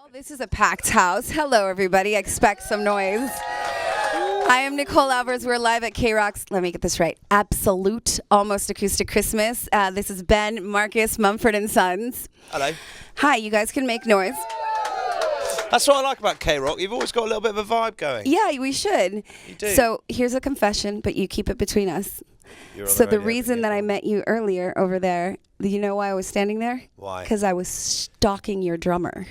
Well, this is a packed house. Hello, everybody. I expect some noise. I am Nicole Alvarez. We're live at KROQ's, let me get this right, Absolute Almost Acoustic Christmas. This is Ben, Marcus, Mumford and Sons. Hello. Hi, you guys can make noise. That's what I like about KROQ. You've always got a little bit of a vibe going. Yeah, we should. You do. So here's a confession, but you keep it between us. So the reason that I met you earlier over there, you know why I was standing there? Why? Because I was stalking your drummer.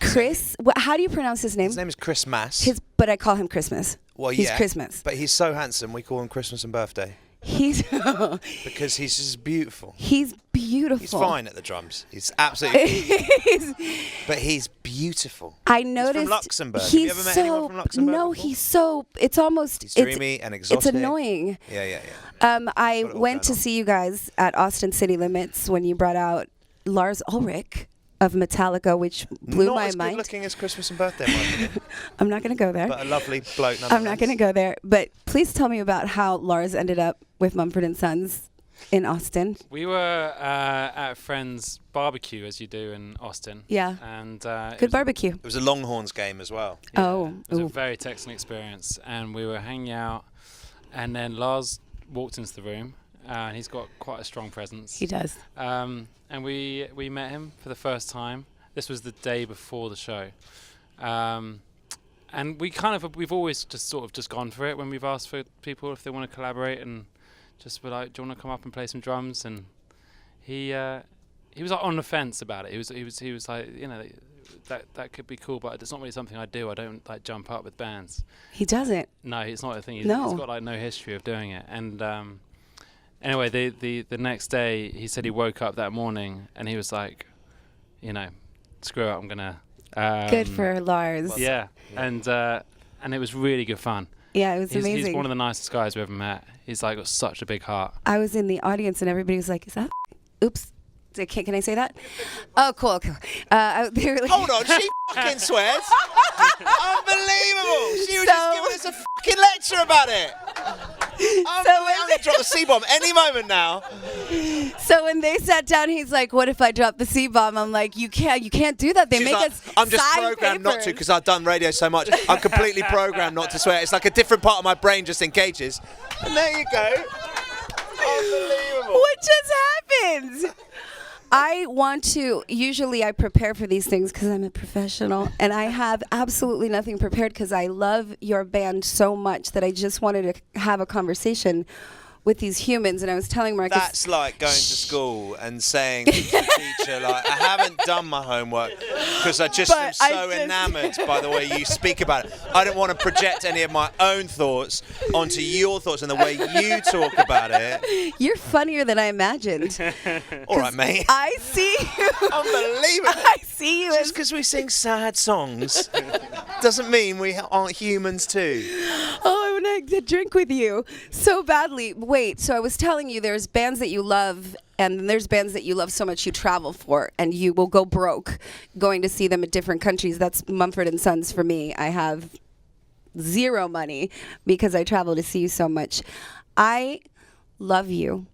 Chris, how do you pronounce his name? His name is Chris Mass. But I call him Christmas. Well, he's yeah, Christmas. But he's so handsome, we call him Christmas and birthday. He's because he's just beautiful. He's beautiful. He's fine at the drums. He's absolutely but he's beautiful. I noticed. He's from Luxembourg. Have you ever met anyone from Luxembourg? No, before? It's almost. He's dreamy and exotic. It's annoying. Yeah. I went to see you guys at Austin City Limits when you brought out Lars Ulrich of Metallica, which blew my mind. Not as good looking as Christmas and birthday, in my opinion. I'm not going to go there. But a lovely bloke nonetheless. I'm not going to go there. But please tell me about how Lars ended up with Mumford and Sons in Austin. We were at a friend's barbecue, as you do in Austin. Yeah. And good barbecue. It was a Longhorns game as well. Yeah, it was a very Texan experience. And we were hanging out, and then Lars walked into the room. And he's got quite a strong presence. He does. And we met him for the first time. This was the day before the show. And we've always just gone for it when we've asked for people if they want to collaborate and just be like, do you want to come up and play some drums? And he was like on the fence about it. He was like, you know, that could be cool, but it's not really something I do. I don't like jump up with bands. He doesn't. No, it's not a thing. He's got like no history of doing it. And anyway, the next day, he said he woke up that morning and he was like, you know, screw it, I'm gonna. Good for Lars. Yeah, and it was really good fun. Yeah, it was amazing. He's one of the nicest guys we've ever met. He's like got such a big heart. I was in the audience and everybody was like, "Is that? Oops." Can I say that? Oh, cool. They were like, hold on, she fucking swears. Unbelievable. She was just giving us a fucking lecture about it. I'm going to drop the C-bomb any moment now. So when they sat down, he's like, "What if I drop the C-bomb?" I'm like, "You can't do that. They make us I'm just sign programmed papers." not to because I've done radio so much. I'm completely programmed not to swear. It's like a different part of my brain just engages. And there you go. Unbelievable. What just happened? Usually I prepare for these things because I'm a professional, and I have absolutely nothing prepared because I love your band so much that I just wanted to have a conversation with these humans. And I was telling Marcus, that's like going to school and saying to the teacher, like, I haven't done my homework because I just am so enamoured by the way you speak about it. I don't want to project any of my own thoughts onto your thoughts and the way you talk about it. You're funnier than I imagined. All right, mate. I see you. Unbelievable. I see you. Just because we sing sad songs doesn't mean we aren't humans too. Oh, I want to drink with you so badly. Wait, so I was telling you there's bands that you love, and there's bands that you love so much you travel for, and you will go broke going to see them in different countries. That's Mumford and Sons for me. I have zero money because I travel to see you so much. I love you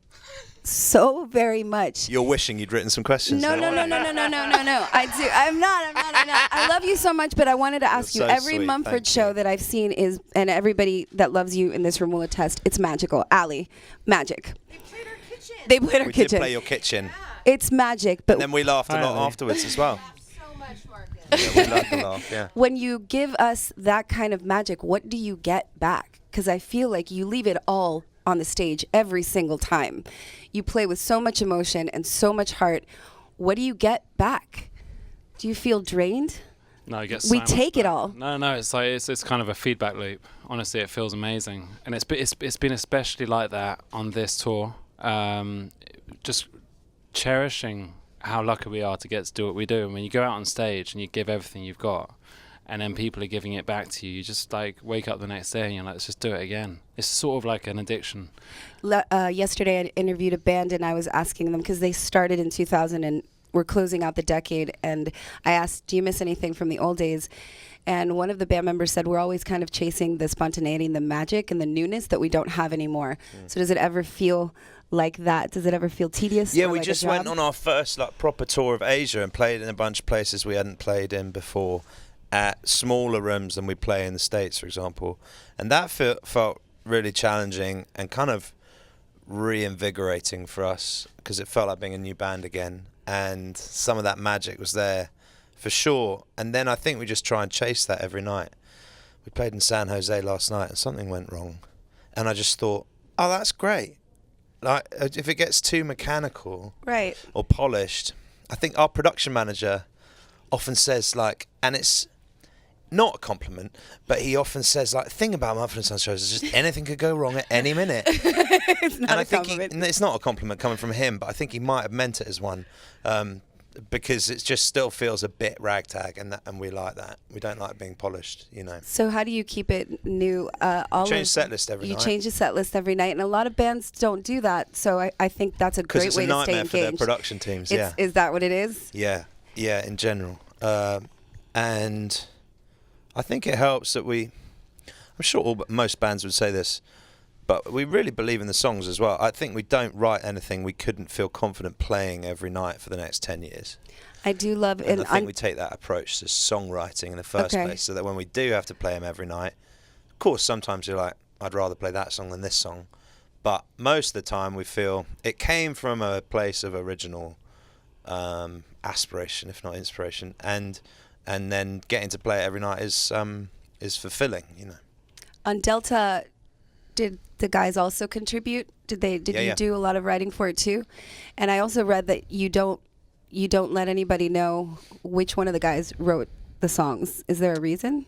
so very much. You're wishing you'd written some questions. No. I do. I'm not. I love you so much, but I wanted to ask you, every Mumford show that I've seen is, and everybody that loves you in this room will attest, it's magical. Allie, magic. They played our kitchen. We did play your kitchen. It's magic, but and then we laughed a lot afterwards as well. So much, Marcus. Yeah, we loved the laugh, yeah. When you give us that kind of magic, what do you get back? Because I feel like you leave it all on the stage every single time. You play with so much emotion and so much heart. What do you get back? Do you feel drained? No, you get. We take it all. No. It's like it's kind of a feedback loop. Honestly, it feels amazing, and it's been especially like that on this tour. Just cherishing how lucky we are to get to do what we do. And when you go out on stage and you give everything you've got, and then people are giving it back to you, you just like wake up the next day and you're like, let's just do it again. It's sort of like an addiction. Yesterday I interviewed a band and I was asking them, because they started in 2000 and we're closing out the decade, and I asked, do you miss anything from the old days? And one of the band members said, we're always kind of chasing the spontaneity and the magic and the newness that we don't have anymore. So does it ever feel like that? Does it ever feel tedious? Yeah, or we like a just went job? on our first like proper tour of Asia and played in a bunch of places we hadn't played in before, at smaller rooms than we play in the States, for example, and that felt really challenging and kind of reinvigorating for us because it felt like being a new band again, and some of that magic was there for sure. And then I think we just try and chase that every night. We played in San Jose last night and something went wrong, and I just thought, oh, that's great. Like, if it gets too mechanical Right. or polished, I think our production manager often says, like, and it's not a compliment, but he often says, like, the thing about Mumford & Sons shows is just anything could go wrong at any minute. It's not And a I think compliment. it's not a compliment coming from him, but I think he might have meant it as one, because it just still feels a bit ragtag, and we like that. We don't like being polished, you know. So how do you keep it new? Change set list every you night. change the set list every night, and a lot of bands don't do that. So I think that's a Because great it's way a to stay nightmare for their engaged. production teams, yeah. Is that what it is? Yeah, in general. And I think it helps that I'm sure most bands would say this, but we really believe in the songs as well. I think we don't write anything we couldn't feel confident playing every night for the next 10 years. I do love And I think we take that approach to songwriting in the first Okay. place, so that when we do have to play them every night, of course, sometimes you're like, I'd rather play that song than this song. But most of the time we feel it came from a place of original aspiration, if not inspiration, and then getting to play it every night is fulfilling, you know. On Delta, did the guys also contribute? Did you do a lot of writing for it too? And I also read that you don't let anybody know which one of the guys wrote the songs. Is there a reason?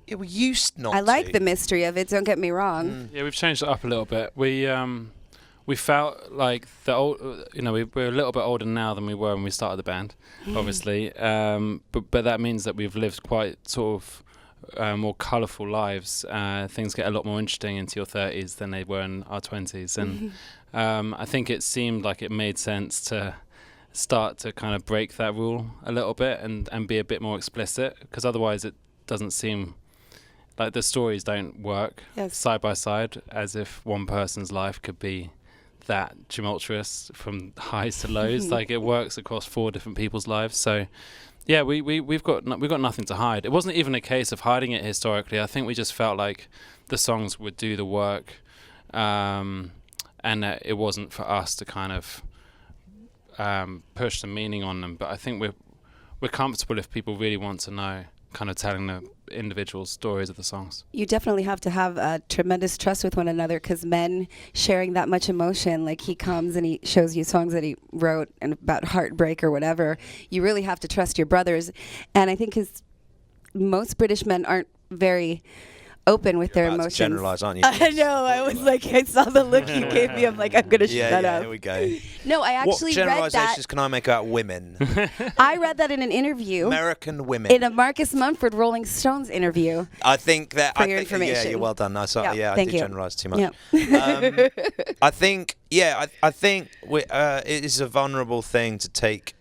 Yeah, we used not. I like to. the mystery of it. Don't get me wrong. Yeah, we've changed it up a little bit. We felt like we're a little bit older now than we were when we started the band, obviously. But that means that we've lived quite sort of more colourful lives. Things get a lot more interesting into your 30s than they were in our 20s, and I think it seemed like it made sense to start to kind of break that rule a little bit and be a bit more explicit, because otherwise it doesn't seem like the stories don't work side by side, as if one person's life could be that tumultuous from highs to lows. Like, it works across 4 different people's lives. So yeah, we've got nothing to hide. It wasn't even a case of hiding it historically. I think we just felt like the songs would do the work, and that it wasn't for us to kind of push the meaning on them. But I think we're comfortable if people really want to know, kind of telling the individual stories of the songs. You definitely have to have a tremendous trust with one another, because men sharing that much emotion, like he comes and he shows you songs that he wrote and about heartbreak or whatever, you really have to trust your brothers. And I think most British men aren't very open with their About to emotions. generalise, aren't you? I know. I was like, I saw the look you gave me. I'm like, I'm gonna shut that up. Here we go. No, I actually What read generalisations that. can I make about women? I read that in an interview. American women. In a Marcus Mumford Rolling Stones interview. I think that. For your Yeah, information. you're well done. I Thank do you. generalise too much. Yeah. I think. Yeah, I think it is a vulnerable thing to take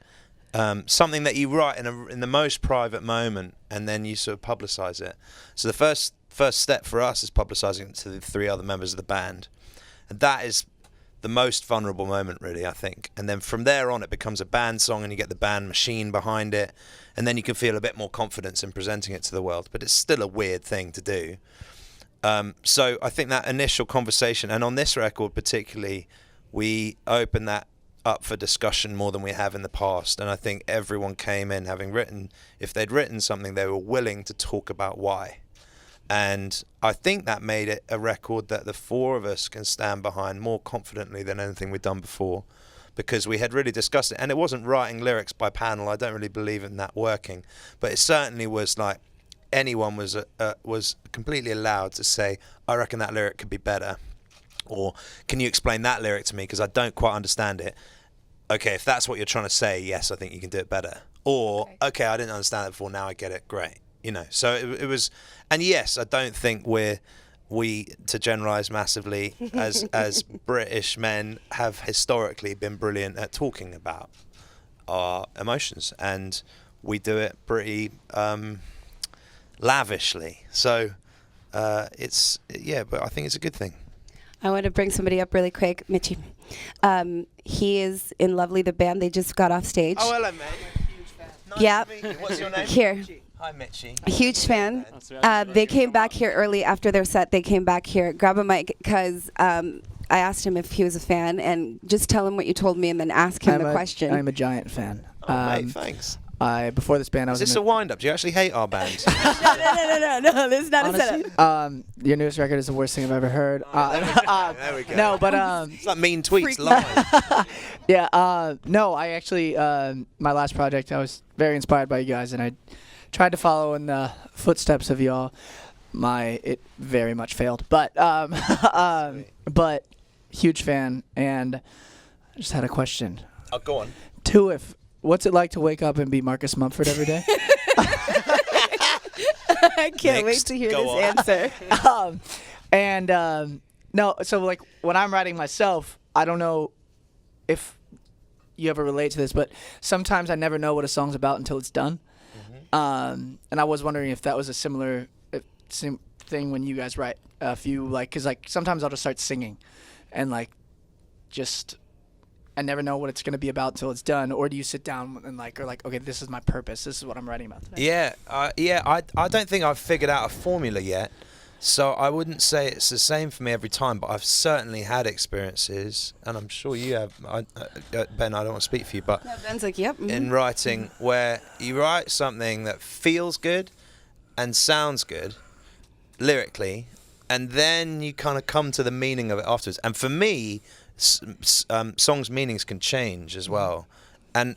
something that you write in the most private moment, and then you sort of publicise it. So the first step for us is publicising it to the 3 other members of the band, and that is the most vulnerable moment, really, I think. And then from there on, it becomes a band song, and you get the band machine behind it, and then you can feel a bit more confidence in presenting it to the world. But it's still a weird thing to do. So I think that initial conversation, and on this record particularly, we open that up for discussion more than we have in the past. And I think everyone came in having written, if they'd written something, they were willing to talk about why. And I think that made it a record that the 4 of us can stand behind more confidently than anything we'd done before, because we had really discussed it. And it wasn't writing lyrics by panel. I don't really believe in that working. But it certainly was like anyone was completely allowed to say, I reckon that lyric could be better. Or, can you explain that lyric to me, because I don't quite understand it. Okay, if that's what you're trying to say, yes, I think you can do it better. Or, okay, I didn't understand it before, now I get it, great. You know, so it was, and yes, I don't think we to generalise massively, as British men have historically been brilliant at talking about our emotions, and we do it pretty lavishly. So but I think it's a good thing. I want to bring somebody up really quick, Mitchie. He is in Lovely, the band. They just got off stage. Oh, hello, mate. Nice Yeah. to meet you. What's your name? Here. Hi, Mitchie. A huge fan. They came back here early after their set. They came back here, grab a mic, because I asked him if he was a fan, and just tell him what you told me, and then ask him the question. I'm a giant fan. Oh, mate, thanks. Before this band, I was. Is this a wind-up? Do you actually hate our band? No. This is not Honestly, a setup. Your newest record is the worst thing I've ever heard. There we go. No, but It's like mean tweets live. yeah. No, I actually my last project, I was very inspired by you guys, and I tried to follow in the footsteps of y'all. It very much failed, but but huge fan, and I just had a question. Oh, go on. What's it like to wake up and be Marcus Mumford every day? I can't wait to hear Go this on. answer. No, so like when I'm writing myself, I don't know if you ever relate to this, but sometimes I never know what a song's about until it's done. And I was wondering if that was a similar thing when you guys write a few, like, because like sometimes I'll just start singing and like just I never know what it's going to be about until it's done. Or do you sit down and like, or like, okay, this is my purpose. This is what I'm writing about today. Yeah. I don't think I've figured out a formula yet. So I wouldn't say it's the same for me every time, but I've certainly had experiences, and I'm sure you have. Ben, I don't want to speak for you, but No, Ben's like, yep. in writing where you write something that feels good and sounds good lyrically, and then you kind of come to the meaning of it afterwards. And for me, songs' meanings can change as well. And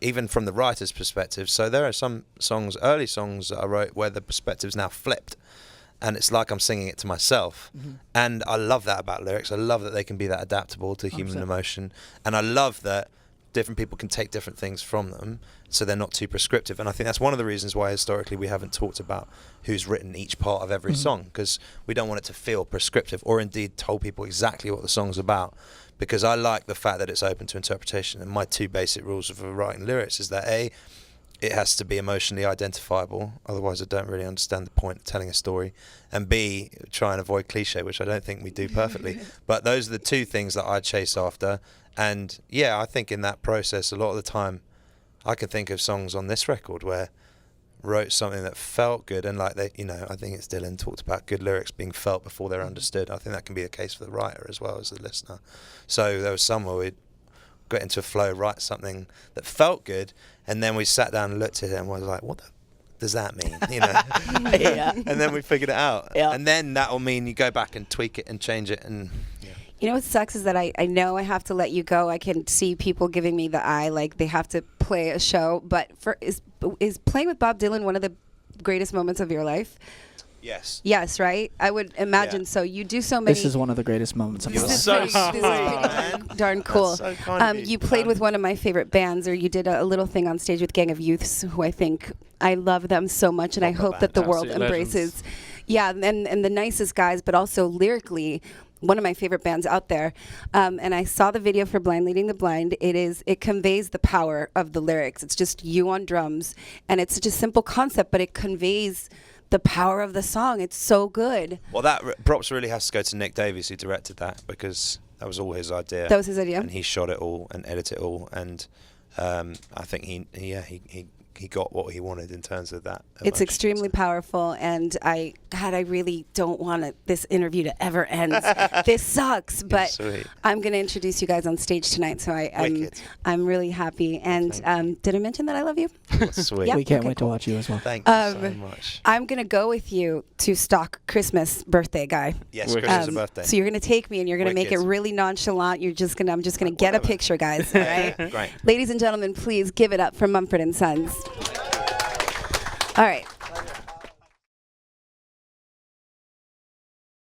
even from the writer's perspective, so there are some songs, early songs that I wrote where the perspective's now flipped. And it's like I'm singing it to myself. And I love that about lyrics. I love that they can be that adaptable to human 100%. emotion. And I love that different people can take different things from them, so they're not too prescriptive. And I think that's one of the reasons why historically we haven't talked about who's written each part of every song, because we don't want it to feel prescriptive, or indeed told people exactly what the song's about. Because I like the fact that it's open to interpretation. And my two basic rules of writing lyrics is that A, it has to be emotionally identifiable, otherwise I don't really understand the point of telling a story. And B, try and avoid cliche, which I don't think we do perfectly. But those are the two things that I chase after. And yeah, I think in that process, a lot of the time, I can think of songs on this record where I wrote something that felt good, and like they, I think it's Dylan talked about good lyrics being felt before they're understood. I think that can be the case for the writer as well as the listener. So there was some where we'd got into a flow, write something that felt good, and then we sat down and looked at it and was like, what does that mean? Yeah. And then we figured it out. Yeah. And then that'll mean you go back and tweak it and change it. And You know what sucks is that I know I have to let you go. I can see people giving me the eye, like they have to play a show. But is playing with Bob Dylan one of the greatest moments of your life? yes. Yes, right? I would imagine Yeah. so. You do so many. This is one of the greatest moments of my You're life. so this is sweet, man. darn cool. That's so kind of you. You played with one of my favorite bands, or you did a little thing on stage with Gang of Youths, who I think I love them so much, and I Love that hope that the band. world Absolute embraces. Yeah, and the nicest guys, but also lyrically, one of my favorite bands out there. And I saw the video for Blind Leading the Blind. It conveys the power of the lyrics. It's just you on drums, and it's such a simple concept, but it conveys the power of the song. It's so good. Well, that props really has to go to Nick Davies, who directed that, because that was all his idea. That was his idea. And he shot it all and edited it all. And I think he got what he wanted in terms of that. It's emotion. extremely powerful, and I really don't want this interview to ever end. This sucks, but sweet. I'm going to introduce you guys on stage tonight, so Wicked. I'm really happy. And did I mention that I love you? That's sweet. Yeah. We can't Okay, wait to watch you as well. Thank you so much. I'm going to go with you to stalk Christmas birthday guy. Yes, Wicked. Christmas birthday. So you're going to take me, and you're going to make it Wicked. really nonchalant. I'm just going to get a Whatever. picture, guys. All right? Great. Ladies and gentlemen, please give it up for Mumford and Sons. All right.